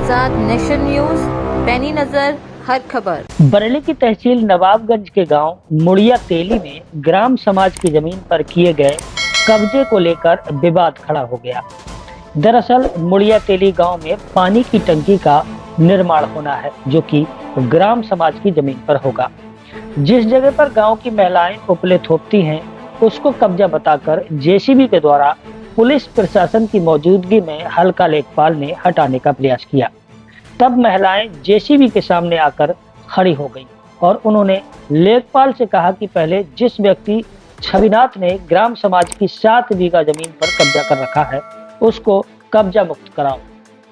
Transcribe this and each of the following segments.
आजाद nation news, पैनी नजर हर खबर। बरेली की तहसील नवाबगंज के गांव मुड़िया तेली में ग्राम समाज की जमीन पर किए गए कब्जे को लेकर विवाद खड़ा हो गया। दरअसल मुड़िया तेली गांव में पानी की टंकी का निर्माण होना है, जो कि ग्राम समाज की जमीन पर होगा। जिस जगह पर गांव की महिलाएं उपले थोपती हैं, उसको कब्जा बताकर जेसीबी के द्वारा पुलिस प्रशासन की मौजूदगी में हल्का लेखपाल ने हटाने का प्रयास किया। तब महिलाएं जेसीबी के सामने आकर खड़ी हो गईं और उन्होंने लेखपाल से कहा कि पहले जिस व्यक्ति छविनाथ ने ग्राम समाज की 7 बीघा जमीन पर कब्जा कर रखा है, उसको कब्जा मुक्त कराओ।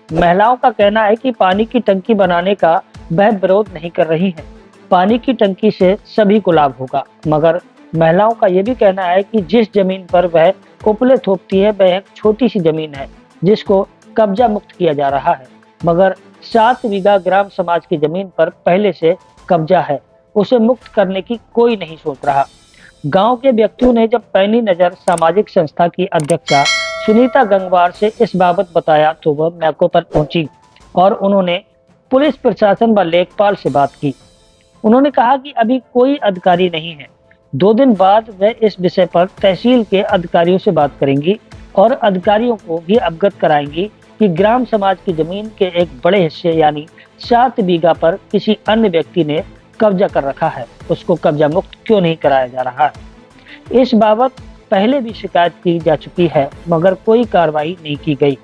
महिलाओं का कहना है कि पानी की टंकी बनाने का वह विरोध नहीं कर रही है, पानी की टंकी से सभी को लाभ होगा। मगर महिलाओं का यह भी कहना है कि जिस जमीन पर वह उपले थोपती है, वह एक छोटी सी जमीन है जिसको कब्जा मुक्त किया जा रहा है। मगर 7 बीघा ग्राम समाज की जमीन पर पहले से कब्जा है, उसे मुक्त करने की कोई नहीं सोच रहा। गांव के व्यक्तियों ने जब पैनी नजर सामाजिक संस्था की अध्यक्षा सुनीता गंगवार से इस बाबत बताया तो वह मौके पर पहुंची और उन्होंने पुलिस प्रशासन व लेखपाल से बात की। उन्होंने कहा कि अभी कोई अधिकारी नहीं है, 2 दिन बाद वह इस विषय पर तहसील के अधिकारियों से बात करेंगी और अधिकारियों को भी अवगत कराएंगी कि ग्राम समाज की जमीन के एक बड़े हिस्से यानी 7 बीघा पर किसी अन्य व्यक्ति ने कब्जा कर रखा है, उसको कब्जा मुक्त क्यों नहीं कराया जा रहा है। इस बाबत पहले भी शिकायत की जा चुकी है, मगर कोई कार्रवाई नहीं की गई।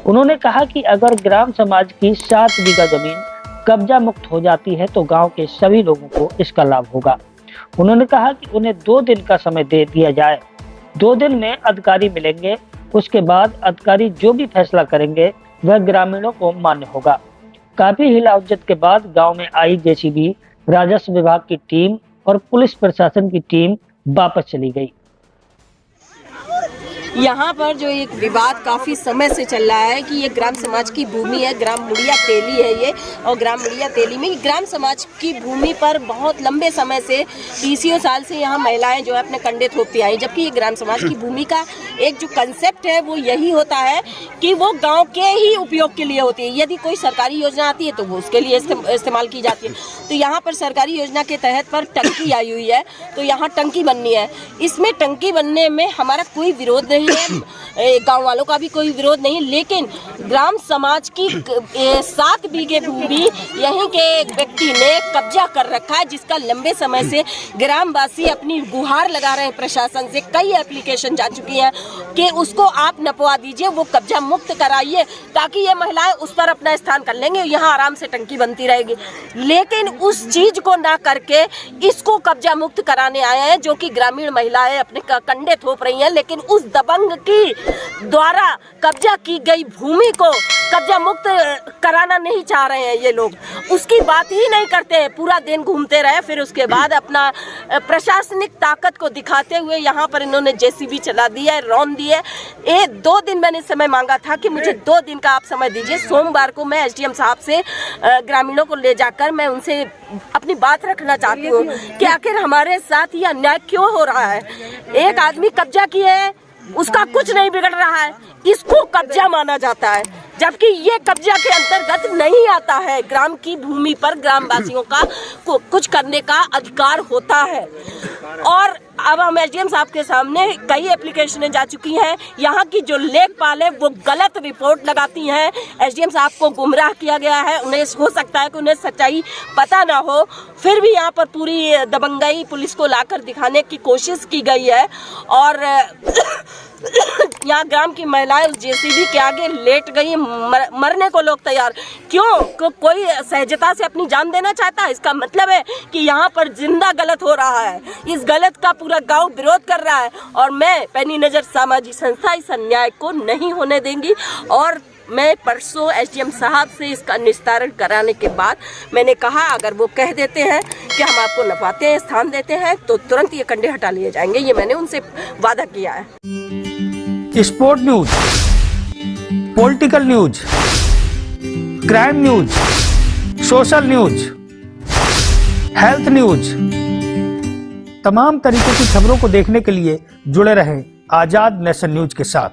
उन्होंने कहा कि अगर ग्राम समाज की 7 बीघा जमीन कब्जा मुक्त हो जाती है तो गांव के सभी लोगों को इसका लाभ होगा। उन्होंने कहा कि उन्हें 2 दिन का समय दे दिया जाए, 2 दिन में अधिकारी मिलेंगे, उसके बाद अधिकारी जो भी फैसला करेंगे वह ग्रामीणों को मान्य होगा। काफी हिलाहुज्जत के बाद गांव में आई जेसीबी, राजस्व विभाग की टीम और पुलिस प्रशासन की टीम वापस चली गई। यहाँ पर जो एक विवाद काफ़ी समय से चल रहा है कि ये ग्राम समाज की भूमि है, ग्राम मुड़िया तेली है ये, और ग्राम मुड़िया तेली में ग्राम समाज की भूमि पर बहुत लंबे समय से 30 साल से यहाँ महिलाएं जो है अपने कंडे थोपती आई, जबकि ये ग्राम समाज की भूमि का एक जो कंसेप्ट है वो यही होता है कि वो गाँव के ही उपयोग के लिए होती है। यदि कोई सरकारी योजना आती है तो वो उसके लिए इस्तेमाल की जाती है। तो यहाँ पर सरकारी योजना के तहत पर टंकी आई हुई है, तो यहाँ टंकी बननी है। इसमें टंकी बनने में हमारा कोई विरोध नहीं है, गांव वालों का भी कोई विरोध नहीं, लेकिन ग्राम समाज की 7 बीघे भूमि यहीं के एक व्यक्ति ने कब्जा कर रखा है, जिसका लंबे समय से ग्रामवासी अपनी गुहार लगा रहे हैं प्रशासन से। कई एप्लीकेशन जा चुकी हैं कि उसको आप नपवा दीजिए, वो कब्जा मुक्त कराइए, ताकि ये महिलाएं उस पर अपना स्थान कर लेंगे, यहाँ आराम से टंकी बनती रहेगी। लेकिन उस चीज को ना करके इसको कब्जा मुक्त कराने आए हैं, जो कि ग्रामीण महिलाएं अपने कंडे थोप रही हैं, लेकिन उस दबंग की द्वारा कब्जा की गई भूमि को कब्जा मुक्त कराना नहीं चाह रहे हैं ये लोग, उसकी बात ही नहीं करते हैं। पूरा दिन घूमते रहे, फिर उसके बाद अपना प्रशासनिक ताकत को दिखाते हुए यहाँ पर इन्होंने जेसीबी चला दी है, रौन दी है। 2 दिन मैंने समय मांगा था कि मुझे 2 दिन का आप समय दीजिए। सोमवार को मैं एसडीएम साहब से ग्रामीणों को ले जाकर मैं उनसे अपनी बात रखना चाहती हूँ कि आखिर हमारे साथ ये अन्याय क्यों हो रहा है। एक आदमी कब्जा किए है, उसका कुछ नहीं बिगड़ रहा है, इसको कब्जा माना जाता है, जबकि ये कब्जा के अंतर्गत नहीं आता है। ग्राम की भूमि पर ग्रामवासियों का कुछ करने का अधिकार होता है। और अब हम एसडीएम साहब के सामने कई एप्लीकेशनें जा चुकी हैं। यहाँ की जो लेखपाल है वो गलत रिपोर्ट लगाती हैं, एसडीएम साहब को गुमराह किया गया है। उन्हें हो सकता है कि उन्हें सच्चाई पता ना हो, फिर भी यहाँ पर पूरी दबंगई पुलिस को लाकर दिखाने की कोशिश की गई है। और यहाँ ग्राम की महिलाएं उस जेसीबी के आगे लेट गई, मरने को लोग तैयार। क्यों? कोई सहजता से अपनी जान देना चाहता है? इसका मतलब है कि यहाँ पर जिंदा गलत हो रहा है। इस गलत का पूरा गांव विरोध कर रहा है और मैं पैनी नजर सामाजिक संस्था इस अन्याय को नहीं होने देंगी। और मैं परसों एसडीएम साहब से इसका निस्तारण कराने के बाद मैंने कहा, अगर वो कह देते हैं कि हम आपको नपाते हैं, स्थान देते हैं, तो तुरंत ये कंडे हटा लिए जाएंगे। ये मैंने उनसे वादा किया है। Sport news, political news, crime news, social news, health news, तमाम तरीके की खबरों को देखने के लिए जुड़े रहें आजाद नेशन न्यूज के साथ।